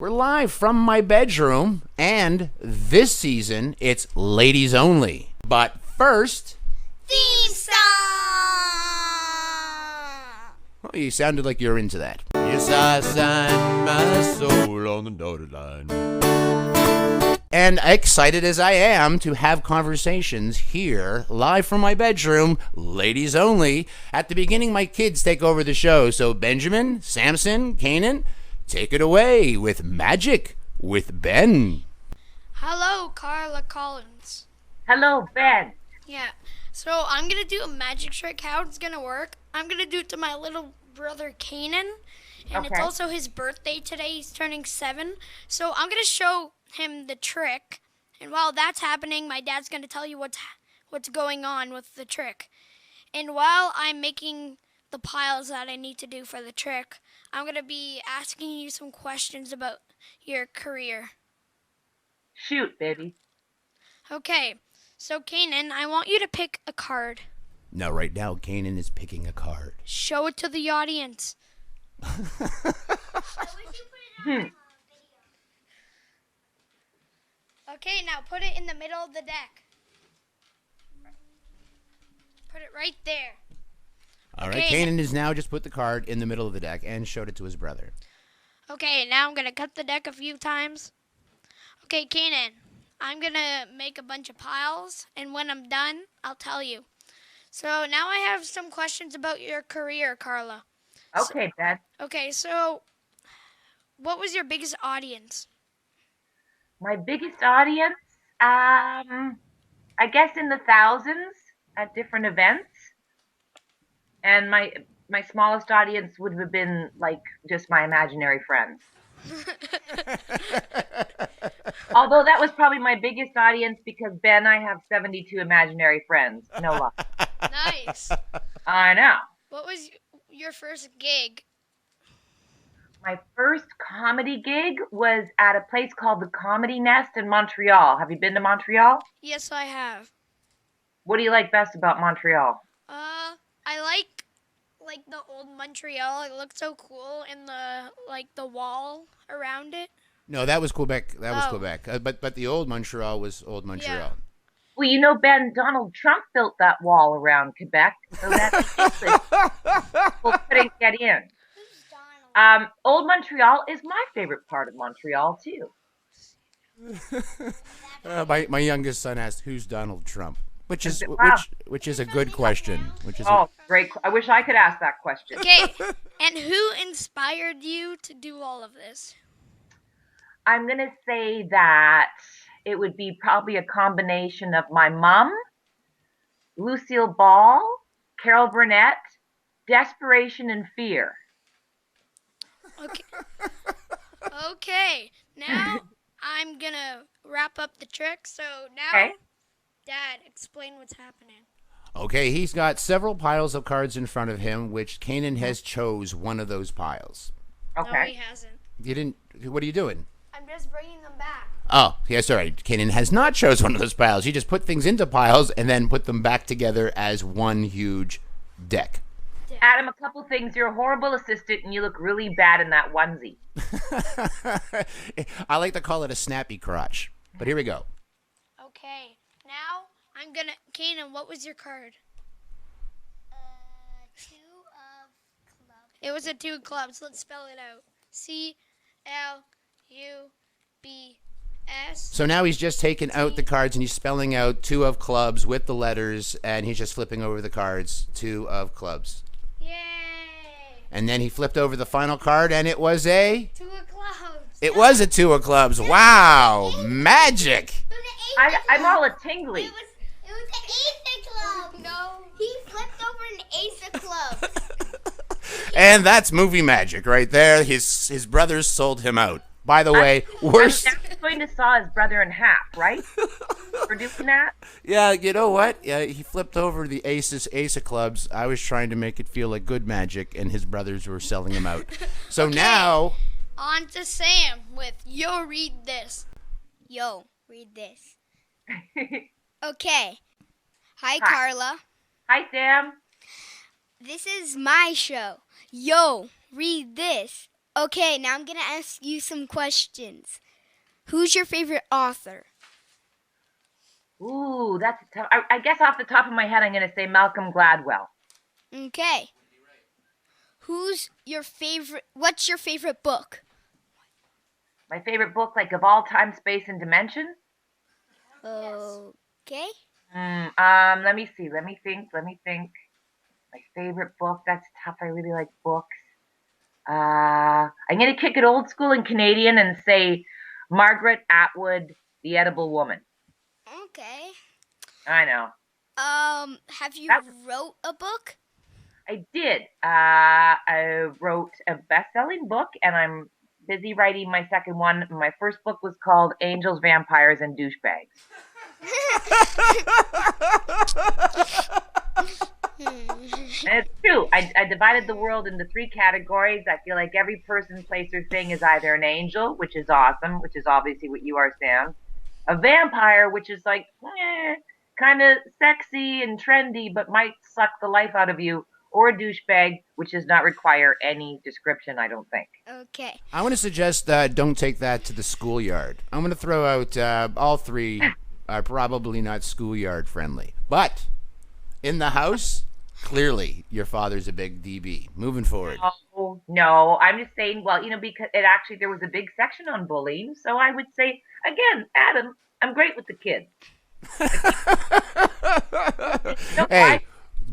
We're live from my bedroom, and this season it's ladies only. But first, theme song! Oh, you sounded like you're into that. Yes, I signed my soul on the dotted line. And excited as I am to have conversations here, live from my bedroom, ladies only. At the beginning, my kids take over the show. So Benjamin, Samson, Kanan, take it away with Magic with Ben. Hello, Carla Collins. Hello, Ben. Yeah, so I'm going to do a magic trick. How it's going to work, I'm going to do it to my little brother Kanan. And It's also his birthday today. He's turning 7. So I'm going to show him the trick. And while that's happening, my dad's going to tell you what's going on with the trick. And while I'm making the piles that I need to do for the trick, I'm going to be asking you some questions about your career. Shoot, baby. Okay, so Kanan, I want you to pick a card. Now, right now, Kanan is picking a card. Show it to the audience. Okay, now put it in the middle of the deck. Put it right there. All right, Kanan has now just put the card in the middle of the deck and showed it to his brother. Okay, now I'm going to cut the deck a few times. Okay, Kanan, I'm going to make a bunch of piles, and when I'm done, I'll tell you. So now I have some questions about your career, Carla. Okay, Ben. Okay, so what was your biggest audience? My biggest audience, I guess in the thousands at different events. And my smallest audience would have been like just my imaginary friends. Although that was probably my biggest audience because Ben, I have 72 imaginary friends. No lie. Nice. I know. What was your first gig? My first comedy gig was at a place called the Comedy Nest in Montreal. Have you been to Montreal? Yes, I have. What do you like best about Montreal? I like the old Montreal. It looked so cool, and the wall around it. No, that was Quebec. That was Quebec. But the old Montreal was old Montreal. Yeah. Well, you know, Ben, Donald Trump built that wall around Quebec, so that's people couldn't get in. Old Montreal is my favorite part of Montreal too. My youngest son asked, "Who's Donald Trump?" Which is a good question. Great! I wish I could ask that question. Okay, and who inspired you to do all of this? I'm gonna say that it would be probably a combination of my mom, Lucille Ball, Carol Burnett, desperation and fear. Okay. Okay. Now I'm gonna wrap up the trick. So now, Dad, explain what's happening. Okay, he's got several piles of cards in front of him, which Kanan has chose one of those piles. Okay. No, he hasn't. You didn't. What are you doing? I'm just bringing them back. Oh, yes, all right. Kanan has not chose one of those piles. He just put things into piles and then put them back together as one huge deck. Adam, a couple things. You're a horrible assistant, and you look really bad in that onesie. I like to call it a snappy crotch. But here we go. Okay. Now I'm gonna. Kanan, what was your card? 2 of clubs. It was a 2 of clubs. Let's spell it out. CLUBS. So now he's just taken out the cards and he's spelling out 2 of clubs with the letters, and he's just flipping over the cards. 2 of clubs. Yay! And then he flipped over the final card, and it was a... 2 of clubs. It was a 2 of clubs. Wow! Magic! I'm all a tingly. It was an ace of clubs. No. He flipped over an ace of clubs. And that's movie magic right there. His brothers sold him out. By the way, worst... I'm going to saw his brother in half, right? For doing that? Yeah, you know what? Yeah, he flipped over the ace of clubs. I was trying to make it feel like good magic, and his brothers were selling him out. So now... On to Sam with Yo, Read This. Yo, read this. Okay. Hi, Carla. Hi, Sam. This is my show. Yo, read this. Okay, now I'm going to ask you some questions. Who's your favorite author? Ooh, that's tough. I guess off the top of my head, I'm going to say Malcolm Gladwell. Okay. What's your favorite book? My favorite book, like of all time, space, and dimension. Okay. Let me see. Let me think. My favorite book. That's tough. I really like books. I'm gonna kick it old school and Canadian and say Margaret Atwood, The Edible Woman. Okay. I know. Have you That wrote a book? I did. I wrote a best-selling book, and I'm busy writing my second one. My first book was called Angels, Vampires, and Douchebags. And it's true. I divided the world into 3 categories. I feel like every person, place, or thing is either an angel, which is awesome, which is obviously what you are, Sam. A vampire, which is like kind of sexy and trendy, but might suck the life out of you. Or a douchebag, which does not require any description, I don't think. Okay. I want to suggest don't take that to the schoolyard. I'm going to throw out all 3 are probably not schoolyard friendly. But in the house, clearly your father's a big DB. Moving forward. Oh, no. I'm just saying, well, because there was a big section on bullying. So I would say, again, Adam, I'm great with the kids. Hey,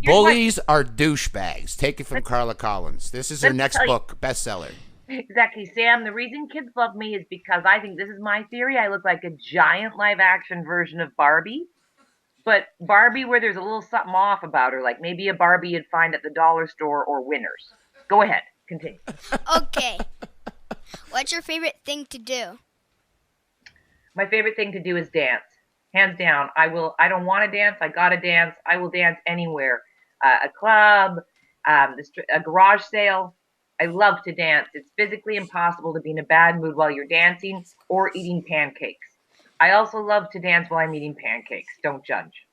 bullies are douchebags. Take it from Carla Collins. This is her next book, bestseller. Exactly, Sam. The reason kids love me is because I think this is my theory. I look like a giant live action version of Barbie. But Barbie where there's a little something off about her, like maybe a Barbie you'd find at the dollar store or Winners. Go ahead, continue. Okay. What's your favorite thing to do? My favorite thing to do is dance. Hands down. I don't want to dance. I gotta dance. I will dance anywhere. A club, a garage sale. I love to dance. It's physically impossible to be in a bad mood while you're dancing or eating pancakes. I also love to dance while I'm eating pancakes. Don't judge.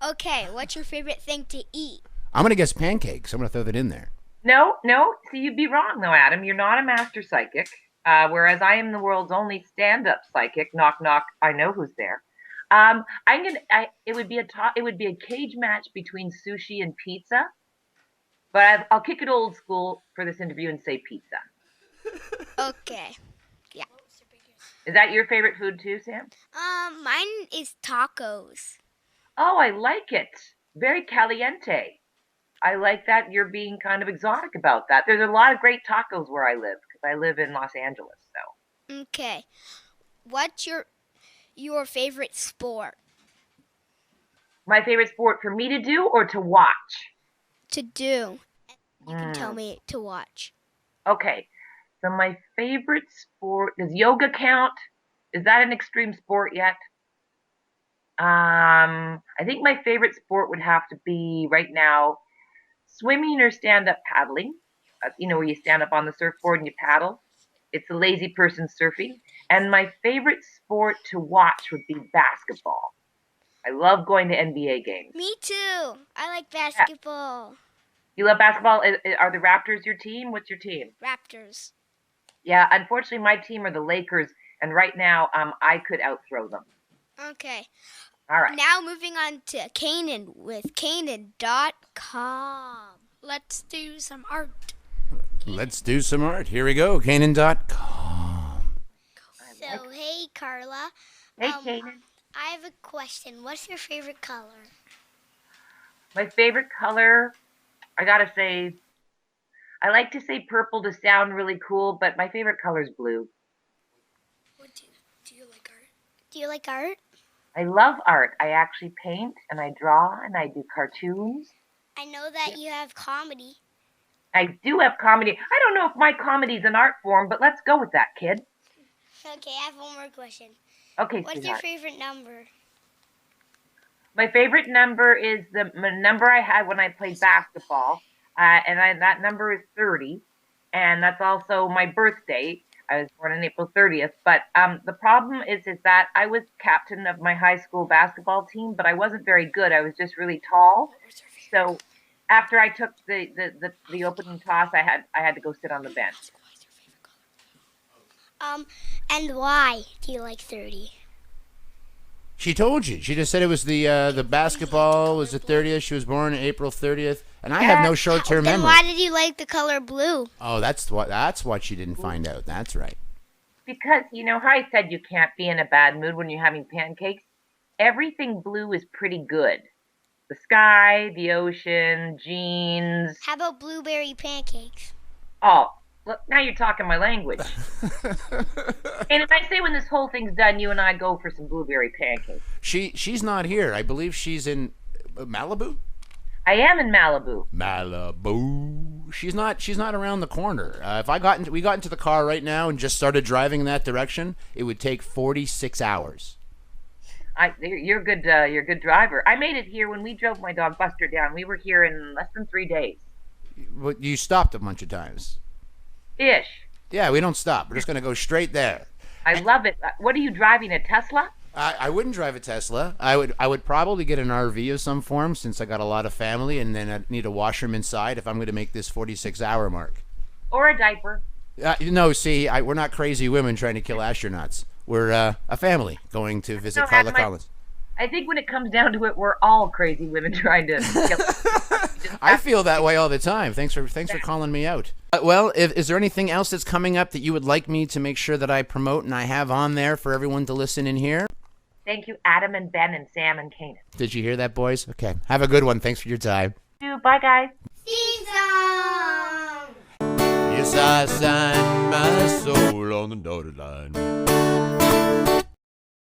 Okay, what's your favorite thing to eat? I'm going to guess pancakes. I'm going to throw that in there. No. See, you'd be wrong, though, Adam. You're not a master psychic, whereas I am the world's only stand-up psychic. Knock, knock. I know who's there. It would be a cage match between sushi and pizza, but I'll kick it old school for this interview and say pizza. Okay. Yeah. Is that your favorite food too, Sam? Mine is tacos. Oh, I like it. Very caliente. I like that you're being kind of exotic about that. There's a lot of great tacos where I live because I live in Los Angeles. So. Okay. What's your favorite sport? My favorite sport for me to do or to watch? To do. You can tell me to watch. Okay. So my favorite sport, does yoga count? Is that an extreme sport yet? I think my favorite sport would have to be right now swimming or stand-up paddling. Where you stand up on the surfboard and you paddle. It's a lazy person surfing. And my favorite sport to watch would be basketball. I love going to NBA games. Me too. I like basketball. Yeah. You love basketball? Are the Raptors your team? What's your team? Raptors. Yeah, unfortunately, my team are the Lakers, and right now, I could outthrow them. Okay. All right. Now moving on to Kanan with Kanan.com. Let's do some art. Let's do some art. Here we go, Kanan.com. So, hey, Carla. Hey, Kanan. I have a question. What's your favorite color? My favorite color, I gotta say, I like to say purple to sound really cool, but my favorite color is blue. Do you like art? Do you like art? I love art. I actually paint and I draw and I do cartoons. I know that you have comedy. I do have comedy. I don't know if my comedy is an art form, but let's go with that, kid. Okay, I have one more question. Okay, What's sweetheart. your favorite number? My favorite number is the number I had when I played basketball, that number is 30, and that's also my birthday. I was born on April 30th, but the problem is that I was captain of my high school basketball team, but I wasn't very good. I was just really tall. So after I took the opening toss, I had to go sit on the bench. And why do you like 30? She told you. She just said it was the basketball was the 30th. She was born April 30th, and I have no short-term Then memory. why did you like the color blue? Oh, that's what she didn't find out. That's right. Because you know how I said you can't be in a bad mood when you're having pancakes? Everything blue is pretty good. The sky, the ocean, jeans. How about blueberry pancakes? Oh, look, now you're talking my language. And if I say when this whole thing's done, you and I go for some blueberry pancakes. She's not here. I believe she's in Malibu. I am in Malibu. Malibu. She's not around the corner. If we got into the car right now and just started driving in that direction, it would take 46 hours. You're a good driver. I made it here when we drove my dog Buster down. We were here in less than 3 days. But you stopped a bunch of times. Ish. Yeah, we don't stop. We're just going to go straight there. I love it. What are you driving, a Tesla? I wouldn't drive a Tesla. I would probably get an RV of some form since I got a lot of family, and then I'd need a washroom inside if I'm going to make this 46-hour mark. Or a diaper. No, see, we're not crazy women trying to kill astronauts. We're a family going to visit No, Carla Collins. I think when it comes down to it, we're all crazy women trying to kill. I feel that way all the time. Thanks for calling me out. Well, is there anything else that's coming up that you would like me to make sure that I promote and I have on there for everyone to listen in here? Thank you, Adam and Ben and Sam and Kanan. Did you hear that, boys? Okay. Have a good one. Thanks for your time. Bye, guys. Sing song! Yes, I signed my soul on the dotted line.